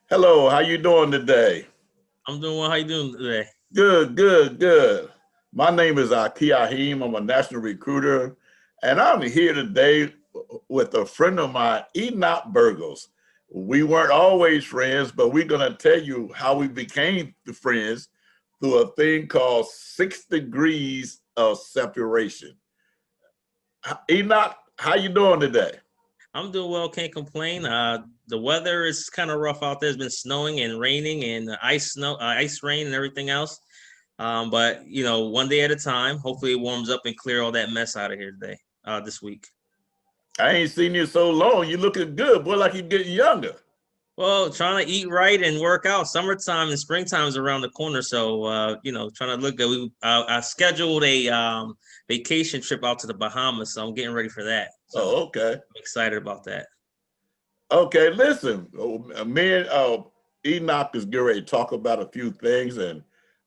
Hello, how you doing today? I'm doing well. How you doing today? Good, good, good. My name is Aki Ahim. I'm a national recruiter, and I'm here today with a friend of mine, Enoch Burgos. We weren't always friends, but we're going to tell you how we became the friends through a thing called 6 degrees of separation. Enoch, how you doing today? I'm doing well. Can't complain. The weather is kind of rough out there. It's been snowing and raining and ice rain and everything else. But one day at a time. Hopefully, it warms up and clear all that mess out of here today. This week. I ain't seen you so long. You looking good, boy, like you getting younger. Well, trying to eat right and work out. Summertime and springtime is around the corner, so trying to look good. I scheduled a vacation trip out to the Bahamas, so I'm getting ready for that. So I'm Oh, okay. excited about that. Okay, listen, me and Enoch is getting ready to talk about a few things, and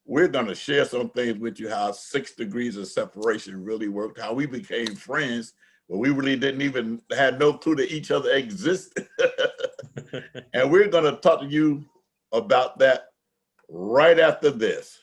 we're going to share some things with you how 6 degrees of separation really worked, how we became friends, but we really didn't even had no clue that each other existed. And we're going to talk to you about that right after this.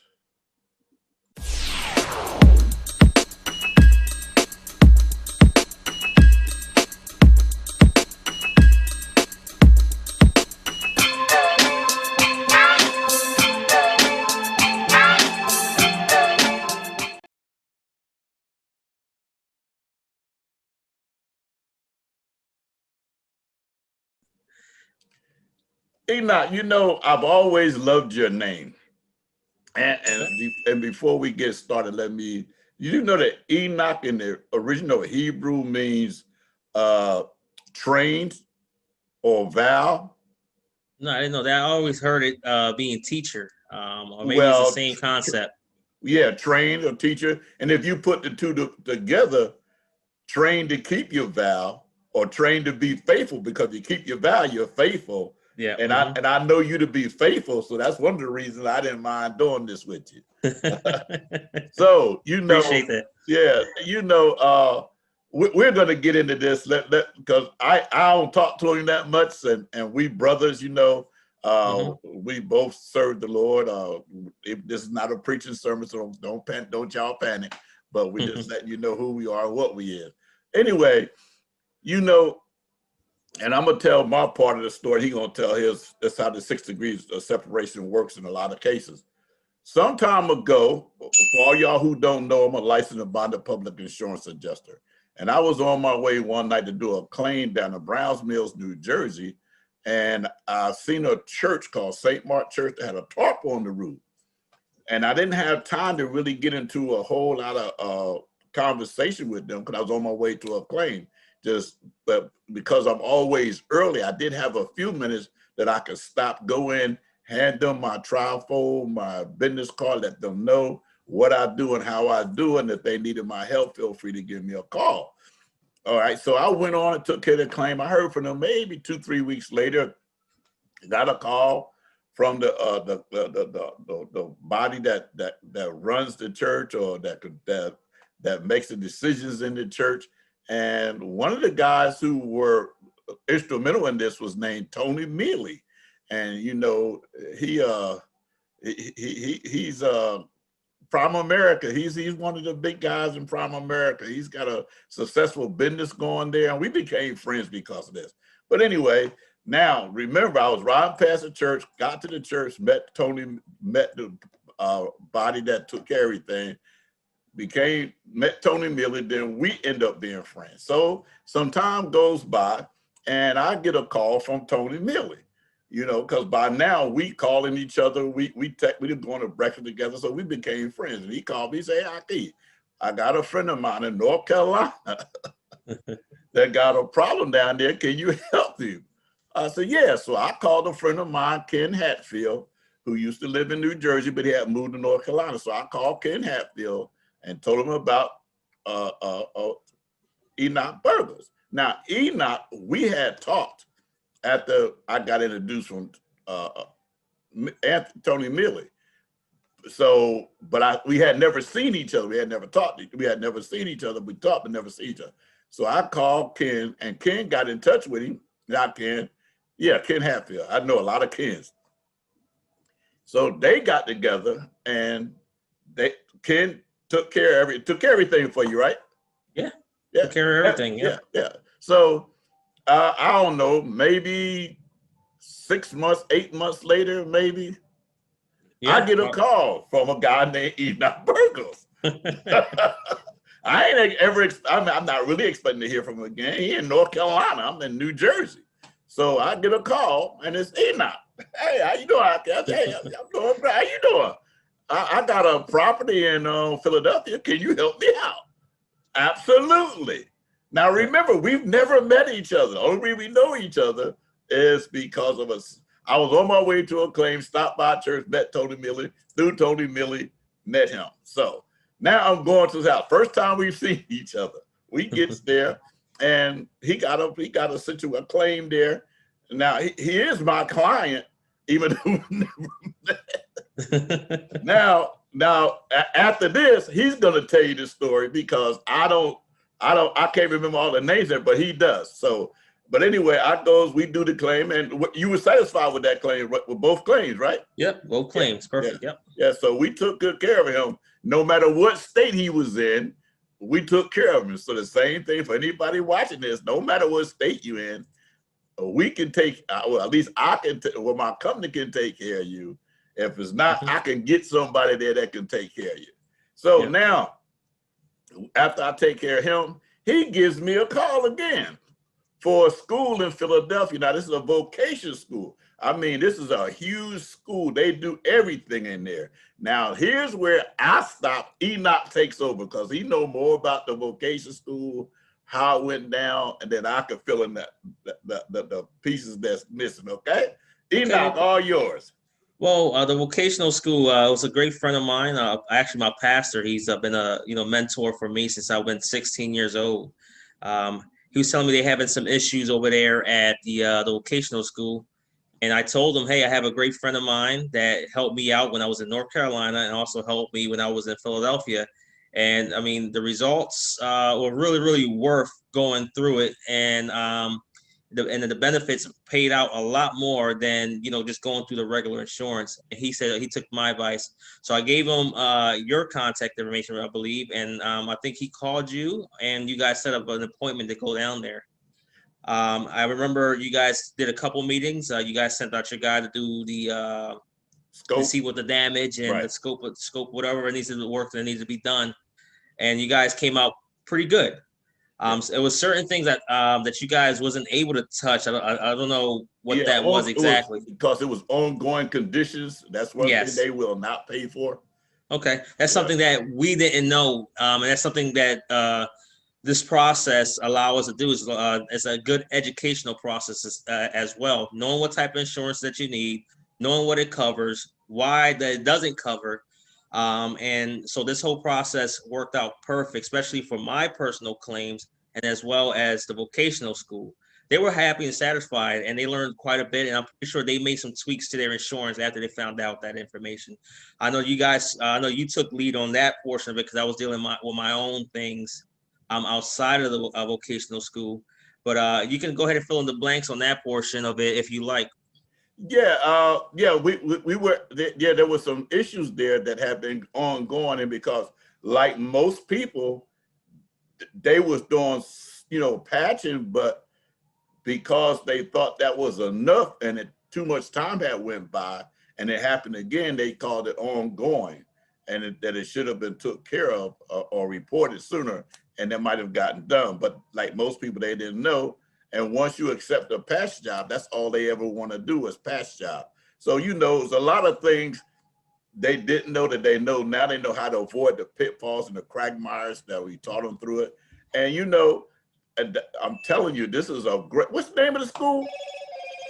Enoch, I've always loved your name. And before we get started, you know that Enoch in the original Hebrew means uh, trained or vow. No, I didn't know that. I always heard it being teacher, or maybe it's the Well, same concept. yeah, trained or teacher. And if you put the two together, trained to keep your vow or trained to be faithful, because you keep your vow, you're faithful. Yeah. And I know you to be faithful, so that's one of the reasons I didn't mind doing this with you. So Appreciate that. yeah, we're going to get into this. Because I don't talk to him that much, and we brothers, Hmm. we both serve the Lord. This is not a preaching sermon, so don't y'all panic. But we just letting you know who we are, what we is. Anyway, you know, and I'm gonna tell my part of the story. He gonna tell his. That's how the 6 degrees of separation works in a lot of cases. Some time ago, for all y'all who don't know, I'm a licensed and bonded public insurance adjuster. And I was on my way one night to do a claim down in Browns Mills, New Jersey. And I seen a church called St. Mark Church that had a tarp on the roof. And I didn't have time to really get into a whole lot of conversation with them because I was on my way to a claim. But because I'm always early, I did have a few minutes that I could stop, go in, hand them my trifold, my business card, let them know what I do and how I do. And if they needed my help, feel free to give me a call. All right. So I went on and took care of the claim. I heard from them maybe 2, 3 weeks later. Got a call from the body that runs the church, or that makes the decisions in the church. And one of the guys who were instrumental in this was named Tony Mealy. And he he's Prime America. He's one of the big guys in Prime America. He's got a successful business going there, and we became friends because of this. But anyway, now remember, I was riding past the church, got to the church, met Tony, met the body that took care of everything, met Tony Miller. Then we end up being friends. So some time goes by, and I get a call from Tony Miller. Because by now we calling each other, we going to breakfast together, so we became friends. And he called me, say, "Hey, I got a friend of mine in North Carolina that got a problem down there. Can you help him?" I said, "Yeah." So I called a friend of mine, Ken Hatfield, who used to live in New Jersey, but he had moved to North Carolina. So I called Ken Hatfield and told him about uh, uh, uh, Enoch Burgers. Now, Enoch, we had talked after I got introduced from Tony Milley. So, but we had never seen each other. We had never talked. We had never seen each other. We talked, but never seen each other. So I called Ken, and Ken got in touch with him. Not Ken. Yeah, Ken Hatfield. I know a lot of Kens. So they got together and Ken took care of everything for you, right? Yeah, Yeah, took care of yeah, everything. yeah, Yep. yeah. So I don't know, maybe 6 months, 8 months later, maybe I Yeah. get a call from a guy named Enoch Burgos. I ain't ever. I'm not really expecting to hear from him again. He in North Carolina. I'm in New Jersey, so I get a call and it's Enoch. Hey, how you doing? Hey, I'm doing great. How you doing? I got a property in Philadelphia. Can you help me out? Absolutely. Now remember, we've never met each other. The only reason we know each other is because of us. I was on my way to a claim, stopped by church, met Tony Milley, through Tony Milley, met him. So now I'm going to his house. First time we've seen each other. We gets there and he got a claim there. Now he is my client, even though we never met. Now after this, he's gonna tell you the story because I can't remember all the names there, but he does. So, but anyway, we do the claim, and you were satisfied with that claim, with both claims, right? Yep. Both claims. Perfect. Yeah. Yep. Yeah. So we took good care of him, no matter what state he was in. We took care of him. So the same thing for anybody watching this. No matter what state you're in, we can take. Well, at least I can. Well, my company can take care of you. If it's not, I can get somebody there that can take care of you. So Yep. now, after I take care of him, he gives me a call again for a school in Philadelphia. Now, this is a vocation school. I mean, this is a huge school. They do everything in there. Now, here's where I stop. Enoch takes over because he know more about the vocation school, how it went down, and then I can fill in the pieces that's missing, okay? Okay. Enoch, all yours. Well, the vocational school was a great friend of mine. Actually, my pastor. He's been a mentor for me since I've been 16 years old. He was telling me they're having some issues over there at the vocational school, and I told him, hey, I have a great friend of mine that helped me out when I was in North Carolina and also helped me when I was in Philadelphia. And I mean, the results were really, really worth going through it, and the benefits paid out a lot more than just going through the regular insurance. And he said he took my advice, so I gave him your contact information, I believe, and I think he called you, and you guys set up an appointment to go down there. I remember you guys did a couple meetings. You guys sent out your guy to do the to Scope. see what the damage and the Right. scope, whatever needs to work that needs to be done, and you guys came out pretty good. So it was certain things that you guys wasn't able to touch. I don't know what Yeah, that was it was exactly. because it was ongoing conditions. That's one thing Yes. they will not pay for. Okay. That's Yeah. something that we didn't know, and that's something that this process allow us to do is it's a good educational process as well. Knowing what type of insurance that you need, knowing what it covers, why that it doesn't cover, and so this whole process worked out perfect, especially for my personal claims and as well as the vocational school. They were happy and satisfied, and they learned quite a bit. And I'm pretty sure they made some tweaks to their insurance after they found out that information. I know you guys. I know you took lead on that portion of it because I was dealing with my own things outside of the vocational school. But you can go ahead and fill in the blanks on that portion of it if you like. Yeah, we were yeah, there were some issues there that have been ongoing, and because like most people, they was doing patching, but because they thought that was enough and too much time had went by and it happened again, they called it ongoing, and that it should have been took care of or reported sooner, and that might have gotten done. But like most people, they didn't know. And once you accept a patch job, that's all they ever want to do is patch job. So there's a lot of things they didn't know that they know now. They know how to avoid the pitfalls and the quagmires that we taught them through it. And and I'm telling you, this is a great. What's the name of the school?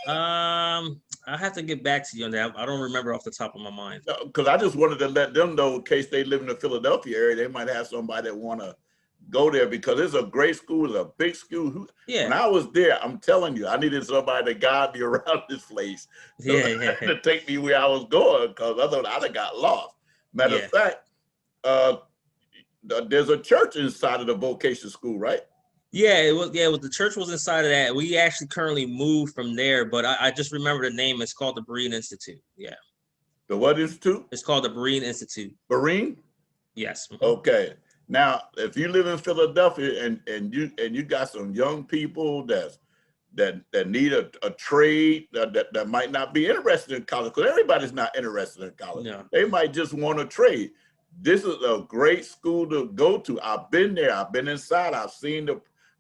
I have to get back to you on that. I don't remember off the top of my mind. Because I just wanted to let them know in case they live in the Philadelphia area, they might have somebody that want to go there because it's a great school. It's a big school. When Yeah, I was there, I'm telling you, I needed somebody to guide me around this place yeah. to take me where I was going because otherwise I'd have got lost. Matter Yeah. of fact, there's a church inside of the vocation school, right? Yeah, it was. Yeah, the church was inside of that. We actually currently moved from there, but I just remember the name. It's called the Berean Institute. Yeah, The what institute? it's called the Berean Institute. Berean? Yes. Mm-hmm. Okay. Now, if you live in Philadelphia and you got some young people that need a trade that might not be interested in college, because everybody's not interested in college. No. They might just want to trade. This is a great school to go to. I've been there. I've been inside. I've seen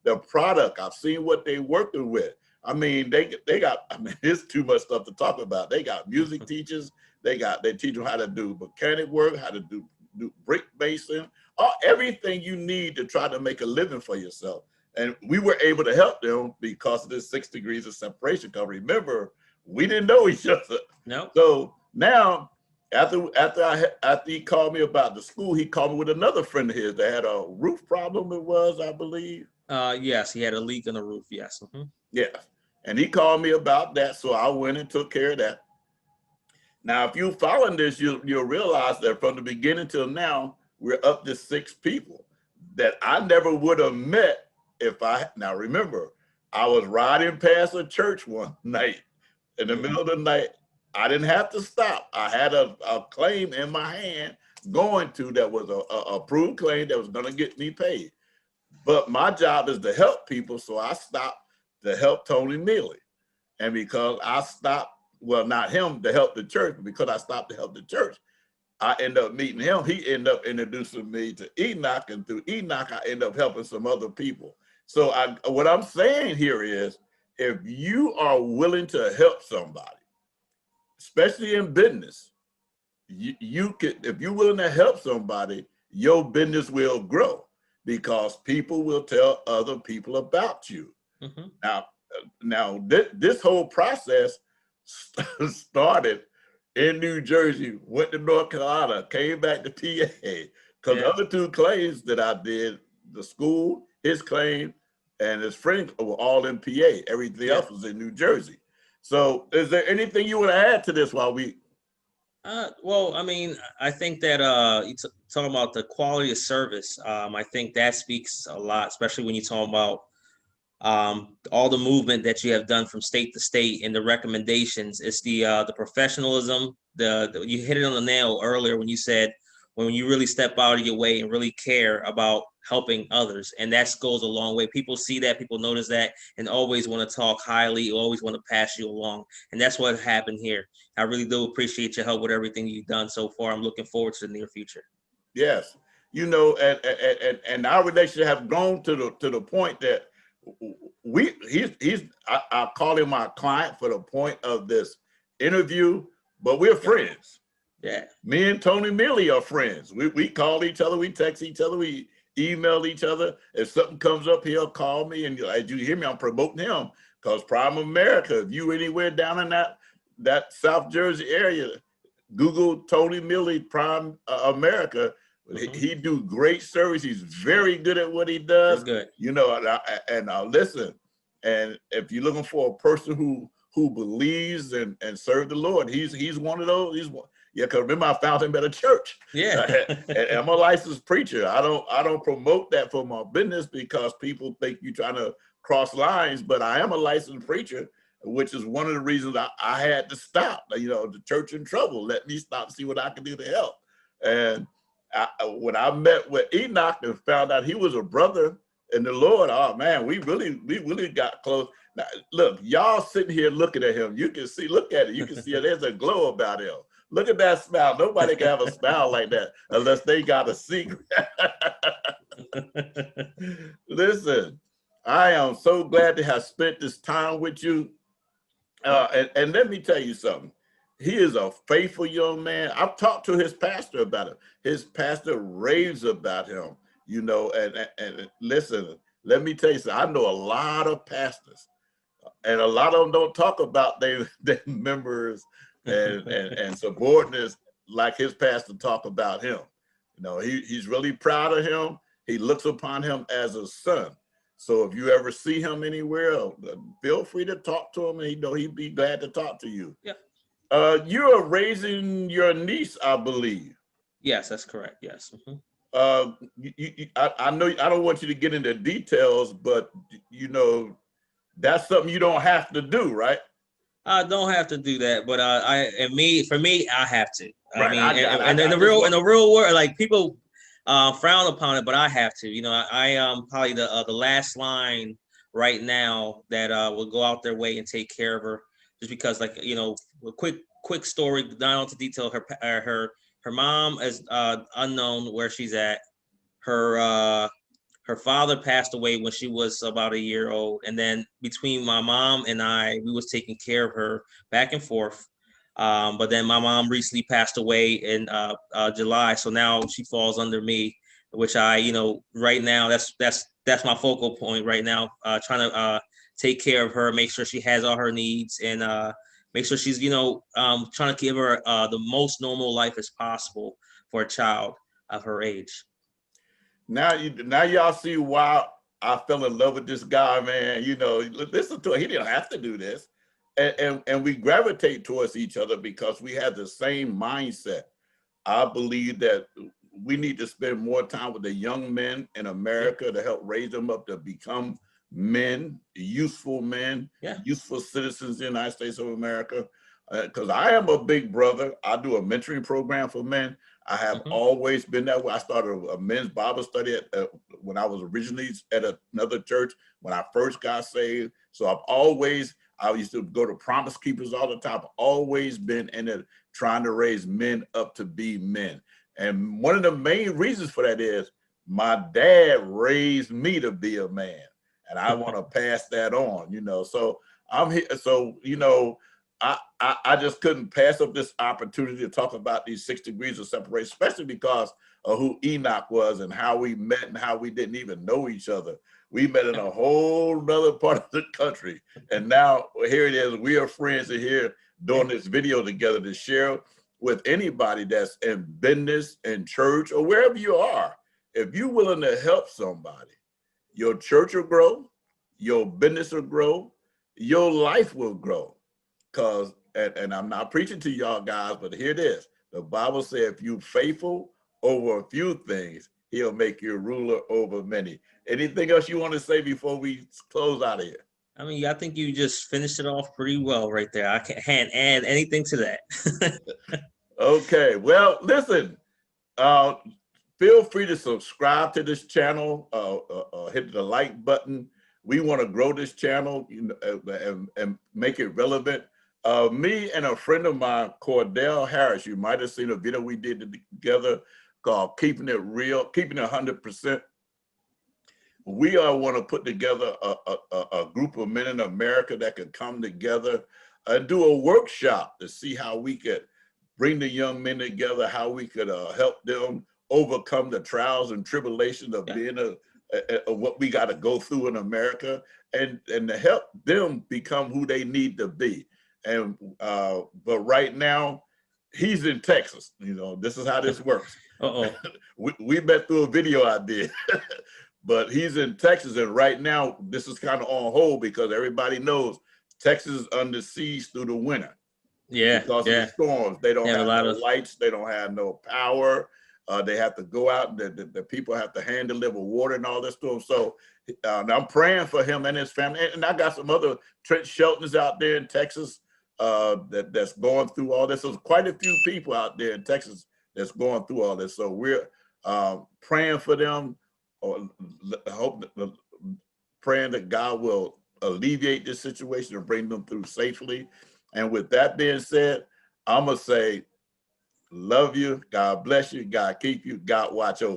the product. I've seen what they're working with. I mean, they got. I mean, it's too much stuff to talk about. They got music teachers. They teach them how to do mechanic work, how to do brick mason, everything you need to try to make a living for yourself. And we were able to help them because of this 6 degrees of separation. Because remember, we didn't know each other. No. So now, after he called me about the school, he called me with another friend of his that had a roof problem. It was, I believe. Yes, he had a leak in the roof. Yes. Mm-hmm. Yeah, and he called me about that, so I went and took care of that. Now, if you following this, you'll realize that from the beginning till now, we're up to 6 people that I never would have met if now remember, I was riding past a church one night in the middle of the night. I didn't have to stop. I had a claim in my hand going to that was a approved claim that was going to get me paid. But my job is to help people, so I stopped to help Tony Neely. And because I stopped, well, not him to help the church, but because I stopped to help the church, I end up meeting him. He ended up introducing me to Enoch, and through Enoch, I end up helping some other people. So what I'm saying here is, if you are willing to help somebody, especially in business, you can, if you're willing to help somebody, your business will grow because people will tell other people about you. Mm-hmm. Now this whole process started in New Jersey, went to North Carolina, came back to PA, because the other 2 claims that I did, the school, his claim, and his friend were all in PA. Everything else was in New Jersey. So is there anything you want to add to this while we? Well, I mean, I think that you talking about the quality of service. I think that speaks a lot, especially when you talk about all the movement that you have done from state to state and the recommendations. It's the professionalism. You hit it on the nail earlier when you said when you really step out of your way and really care about helping others, and that goes a long way. People see that, people notice that, and always want to talk highly, always want to pass you along, and that's what happened here. I really do appreciate your help with everything you've done so far. I'm looking forward to the near future. Yes, you know, and our relationship have grown to the point that I call him my client for the point of this interview, but we're friends. Yeah. Me and Tony Neely are friends. We call each other, we text each other, we email each other. If something comes up, he'll call me, and as you hear me, I'm promoting him because Prime America, if you anywhere down in that South Jersey area, Google Tony Neely Prime America. Mm-hmm. He do great service. He's very good at what he does. That's good. You know, and listen, and if you're looking for a person who believes and serve the Lord, he's one of those. Because remember, I found him at a church. Yeah. And I'm a licensed preacher. I don't promote that for my business because people think you're trying to cross lines, but I am a licensed preacher, which is one of the reasons I had to stop. You know, the church in trouble. Let me stop, see what I can do to help. And when I met with Enoch and found out he was a brother in the Lord, oh man, we really got close. Now, look, y'all sitting here looking at him. You can see, look at it. You can see there's a glow about him. Look at that smile. Nobody can have a smile like that unless they got a secret. Listen, I am so glad to have spent this time with you. And let me tell you something. He is a faithful young man. I've talked to his pastor about it. His pastor raves about him, you know, and listen, let me tell you something. I know a lot of pastors, and a lot of them don't talk about their members and subordinates like his pastor talk about him. You know, he's really proud of him. He looks upon him as a son. So if you ever see him anywhere, feel free to talk to him, and he'd be glad to talk to you. Yeah. You are raising your niece, I believe. Yes, that's correct. Yes. Mm-hmm. I know I don't want you to get into details, but you know, that's something you don't have to do, right? I don't have to do that, but for me, I have to. I Right. mean, I got it. and in I the just real, want. world, like people frown upon it, but I have to. You know, I am probably the last line right now that will go out their way and take care of her, just because, like, you know, a quick story, not into detail. Her mom is unknown where she's at. Her her father passed away when she was about a year old, and then between my mom and I, we was taking care of her back and forth. But then my mom recently passed away in July, so now she falls under me, which you know, right now that's my focal point right now, trying to take care of her, make sure she has all her needs, and make sure she's, you know, trying to give her the most normal life as possible for a child of her age. Now y'all see why I fell in love with this guy, man. You know, listen to it. He didn't have to do this. And we gravitate towards each other because we have the same mindset. I believe that we need to spend more time with the young men in Yeah, America to help raise them up to become men, yeah. useful citizens in the United States of America. Because I am a big brother. I do a mentoring program for men. I have Hmm. always been that way. I started a men's Bible study when I was originally at another church when I first got saved. So I used to go to Promise Keepers all the time. I've always been in it trying to raise men up to be men. And one of the main reasons for that is my dad raised me to be a man, and I want to pass that on, you know. So I'm here. So, you know, I just couldn't pass up this opportunity to talk about these 6 degrees of separation, especially because of who Enoch was and how we met and how we didn't even know each other. We met in a whole nother part of the country. And now here it is. We are friends and here doing this video together to share with anybody that's in business, in church, or wherever you are. If you're willing to help somebody, your church will grow, your business will grow, your life will grow. Because, and I'm not preaching to y'all guys, but here it is. The Bible says if you're faithful over a few things, he'll make you a ruler over many. Anything else you want to say before we close out of here? I mean, I think you just finished it off pretty well right there. I can't add anything to that. Okay, well, listen, uh, feel free to subscribe to this channel, hit the like button. We want to grow this channel, you know, and make it relevant. Me and a friend of mine, Cordell Harris, you might have seen a video we did together called Keeping It Real, Keeping It 100%. We all want to put together a group of men in America that could come together and do a workshop to see how we could bring the young men together, how we could help them overcome the trials and tribulations of Yeah. being what we got to go through in America, and to help them become who they need to be. And but right now, he's in Texas. You know, this is how this works. Uh-oh. We met through a video I did. But he's in Texas, and right now this is kind of on hold because everybody knows Texas is under siege through the winter Yeah, because of the yeah. storms. They don't They have a have lot no of lights. They don't have no power. They have to go out. The people have to hand deliver water and all this stuff. So I'm praying for him and his family. And I got some other Trent Sheltons out there in Texas that's going through all this. There's quite a few people out there in Texas that's going through all this. So we're praying for them. Or hope praying that God will alleviate this situation and bring them through safely. And with that being said, I'm gonna say, love you, God bless you, God keep you, God watch over.